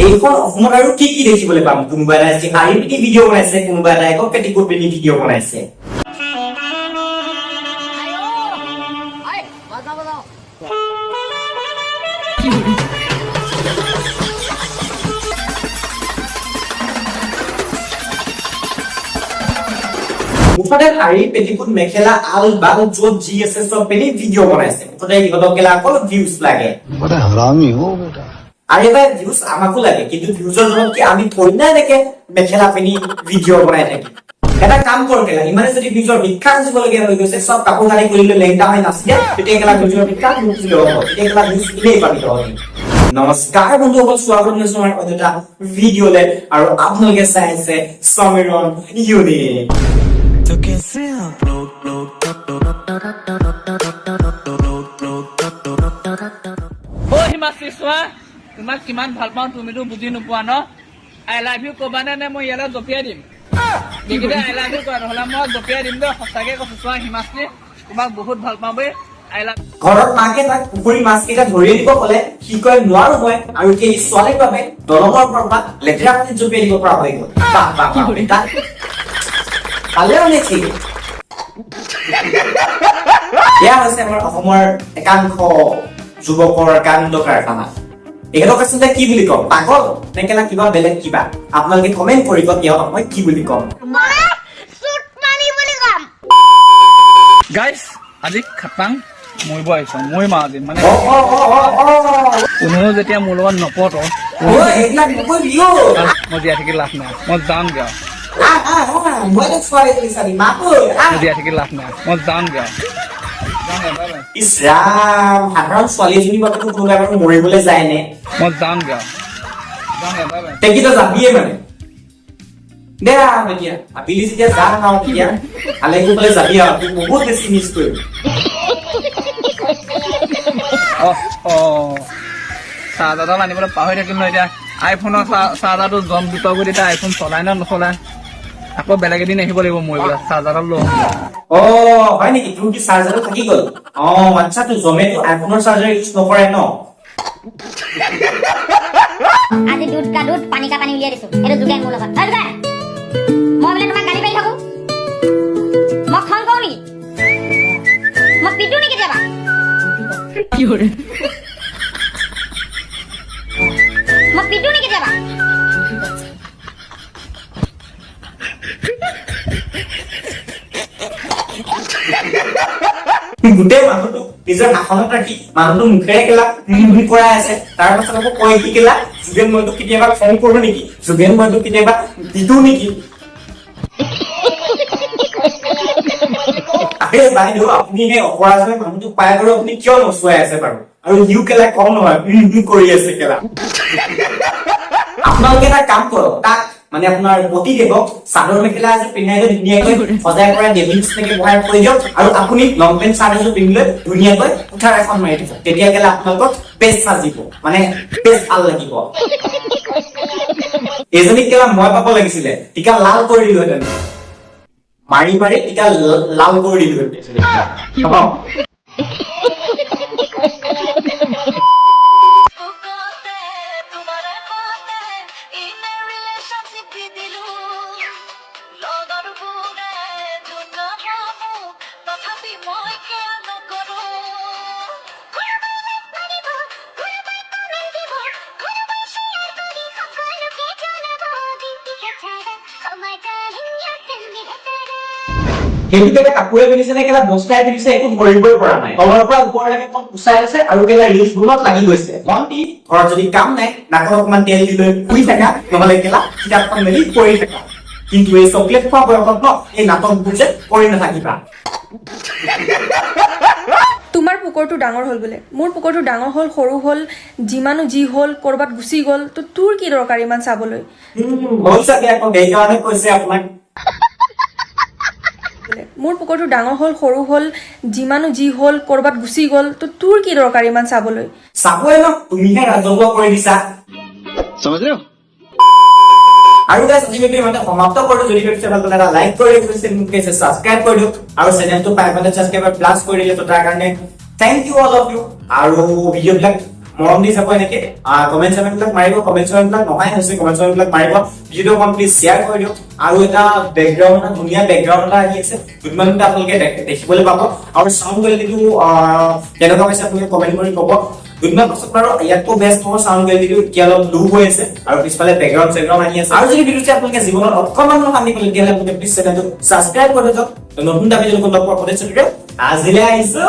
এইখন অসমত আৰু কি কি দেখিবলৈ পাম কোনোবা এটা শাৰীৰিক ভিডিঅ' বনাইছে কোনোবা এটা একক পেটিকোট পিন্ধি ভিডিঅ' বনাইছে মুঠতে শাৰী পেটিকোট মেখেলা আল বাল য'ত যি আছে চব পিন্ধি ভিডিঅ' বনাইছে মুঠতে ইহঁতক কেলা অকল ভিউজ লাগে बड़ा हरामी हो बेटा আৰু এবাৰ ভিউজ আমাকো লাগে কিন্তু ভিউজৰ জন্য কি আমি থৈ না এনেকে মেখেলা পিন্ধি ভিডিঅ' বনাই থাকি এটা কাম কৰ কেলা ইমানে যদি ভিউজৰ ভিক্ষা খুজিবলগীয়া হৈ গৈছে চব কাপোৰ কানি কৰি লৈ লেংটা হৈ নাচি দিয়া তেতিয়া কেলা ভিউজৰ ভিক্ষা খুজিলেও হ'ব তেতিয়া কেলা ভিউজ দিলেই পাবি তহঁতি নমস্কাৰ বন্ধুসকল স্বাগতম জনাইছো আমাৰ এটা ভিডিঅ'লে আৰু আপোনালোকে চাই আছে সমীৰণ ইউনিক तो कैसे आप ओ হিমাশ্ৰী চোৱা তোমাক কিমান ভাল পাওঁ তুমিতো বুজি নোপোৱা ন আই লাভ ইউ কবানে নে মই ইয়ালৈ জপিয়াই দিম দেখিলে আই লাভ ইউ কোৱা নহ'লে মই জপিয়াই দিম দেই সঁচাকে কৈছো চোৱা হিমাশ্ৰী তোমাক বহুত ভাল পাওঁ বে আই লাভ ঘৰত মাকে তাক পুখুৰী মাছ কেইটা ধৰি দিব ক'লে সি কয় নোৱাৰো মই আৰু সেই ছোৱালীৰ বাবে দলঙৰ পৰা লেতেৰা পানীত জপিয়াই দিব পৰা হৈ গ'ল বাহ বাহ বাহ ভালে মানে ঠিক এয়া হৈছে আমাৰ অসমৰ একাংশ যুৱকৰ কাণ্ড কাৰখানা এখেতক আচলতে কি বুলি কম পাগল নে কেলা কিবা বেলেগ কিবা আপোনালোকে কমেণ্ট কৰিব তেওঁক মই কি বুলি কম গাইজ আজি খাটাং মৰিব আহিছো মই মা আজি মানে কোনো যেতিয়া মোৰ লগত নপত এইবিলাক নকৰিবি মই জীয়াই থাকি লাভ নাই মই যাম গা মই ছোৱালী বিচাৰি মাতো মই জীয়াই থাকি লাভ নাই মই যাম গা ইছ ৰাম সাধাৰণ ছোৱালী এজনী বাবে কোনোবাই বাৰু মৰিবলৈ যায়নে মই যাম গা তেকিতো যাবিয়ে মানে দে এতিয়া আপিলি যেতিয়া যা নাও তেতিয়া ভালে কোনফালে যাবি আৰু বহুত বেছি মিছ কৰিম চাৰ্জাৰডাল আনিবলৈ পাহৰি থাকিম ন এতিয়া আইফোনৰ চাৰ্জাৰটো জম দুটা কৰি এতিয়া আইফোন চলাই নে নচলাই আকৌ বেলেগ এদিন আহিব লাগিব মই বোলে চাৰ্জাৰডাল লৈ অ হয় নেকি তোৰ কি চাৰ্জাৰটো থাকি গ'ল অ আচ্ছা তো জমেটো আইফোনৰ চাৰ্জাৰ ইউজ নকৰে ন আজি দুধ কা দুধ পানী কা পানী উলিয়াই দিছো এটা যোগান মোৰ লগত হয় যোগান মই বোলে তোমাক গালি পাৰি থাকো মই খং কৰো নেকি মই পিটু নেকি যাবা কি কৰে মই পিটু নেকি যাবা গোটেই মানুহটো নিজৰ শাসনত ৰাখি মানুহটো মুখেৰে কেলা কৰাই আছে তাৰ পাছত আকৌ কয় কি কেলা যোগেন মইতো কেতিয়াবা খং কৰো নেকি যোগেন মইতো কেতিয়াবা পিটু নেকি আৰে বাইদেউ আপুনি সেই অপৰাধৰ মানুহটোক পাই বাৰু আপুনি কিয় নচুৱাই আছে বাৰু আৰু ইউ কেলা কম নহয় কৰি আছে কেলা আপোনালোকে এটা কাম কৰক তাক মানে আপোনাৰ পতিদেৱক চাদৰ মেখেলা এযোৰ পিন্ধাই লৈ ধুনীয়াকৈ সজাই পৰাই দেৱীৰ নিচিনাকে বহাই থৈ দিয়ক আৰু আপুনি লং পেণ্ট চাৰ্ট এযোৰ পিন্ধি লৈ ধুনীয়াকৈ কুঠাৰ এখন মাৰি থব তেতিয়া কেলা আপোনালোকক বেছ সাজিব মানে বেছ ভাল লাগিব এজনীক কেলা মই পাব লাগিছিলে টিকা লাল কৰি দিলোহেঁতেন মাৰি মাৰি টিকা লাল কৰি দিলোহেঁতেন সেইটোকে কাপোৰে পিন্ধিছে নে কেলা বস্তাই পিন্ধিছে একো ধৰিবই পৰা নাই তলৰ পৰা ওপৰলৈকে কুচাই আছে আৰু কেলা ৰিলছ গুণত লাগি গৈছে ভণ্টি ঘৰত যদি কাম নাই নাকত অকমান তেল দি লৈ শুই থাকা নহলে কেলা কিতাপখন মেলি পঢ়ি থাকা কিন্তু এই চকলেট খোৱা বয়সত ন এই নাটকবোৰ যে কৰি নাথাকিবা তোমাৰ পুকুৰটো ডাঙৰ হ'ল বোলে মোৰ পুকুৰটো ডাঙৰ হ'ল সৰু হ'ল যিমানো যি হ'ল কৰবাত গুচি গ'ল তো তোৰ কি দৰকাৰ ইমান চাবলৈ হ'ল চাগে আকৌ সেইকাৰণে কৈছে আপোনাক মোৰ পুকুৰটো ডাঙৰ হ'ল সৰু হ'ল যিমানো যি হ'ল কৰবাত গুচি গ'ল তো তোৰ কি দৰকাৰ ইমান চাবলৈ চাবই ন তুমিহে ৰাজহুৱা কৰি দিছা समझ रहे हो আৰু গাইস আজি ভিডিঅ মানে সমাপ্ত কৰো যদি ভিডিঅ ভাল লাগে লাইক কৰি দিয়ক চেনেলটো সাবস্ক্ৰাইব কৰি দিয়ক আৰু চেনেলটো 500 সাবস্ক্ৰাইবাৰ প্লাস কৰি দিলে তো তাৰ কাৰণে thank you all of you আৰু ভিডিঅ বিলাক মৰম দি যাব এনেকে কমেন্ট বিলাক মাৰিব, কমেন্ট বিলাক নহয় হৈছে কমেন্ট বিলাক মাৰিব, ভিডিঅ' অকণ প্লিজ শ্বেয়াৰ কৰি দিয়ক। আৰু এটা বেকগ্ৰাউণ্ড ধুনীয়া বেকগ্ৰাউণ্ড এটা আহি আছে, দুদিনমান আপোনালোকে দেখিবলৈ পাব। আৰু চাউণ্ড কোৱালিটিটো কেনেকুৱা পাইছে আপোনালোকে কমেন্ট কৰি ক'ব। দুদিনমান পাছত বাৰু ইয়াতকৈ বেষ্ট হ'ব, চাউণ্ড কোৱালিটিটো এতিয়া অলপ লো হৈ আছে আৰু পিছফালে বেকগ্ৰাউণ্ড আহি আছে। আৰু যদি ভিডিঅ'টো আপোনালোকে জীৱনত অকণমান কান্দি পালে তেতিয়াহ'লে আপোনালোকে প্লিজ চেনেলটো ছাবস্ক্ৰাইব কৰি দিয়ক। নতুন এটা ভিডিঅ' লগ পোৱাৰ প্ৰতিশ্ৰুতিৰে আজিলৈ আহিছো।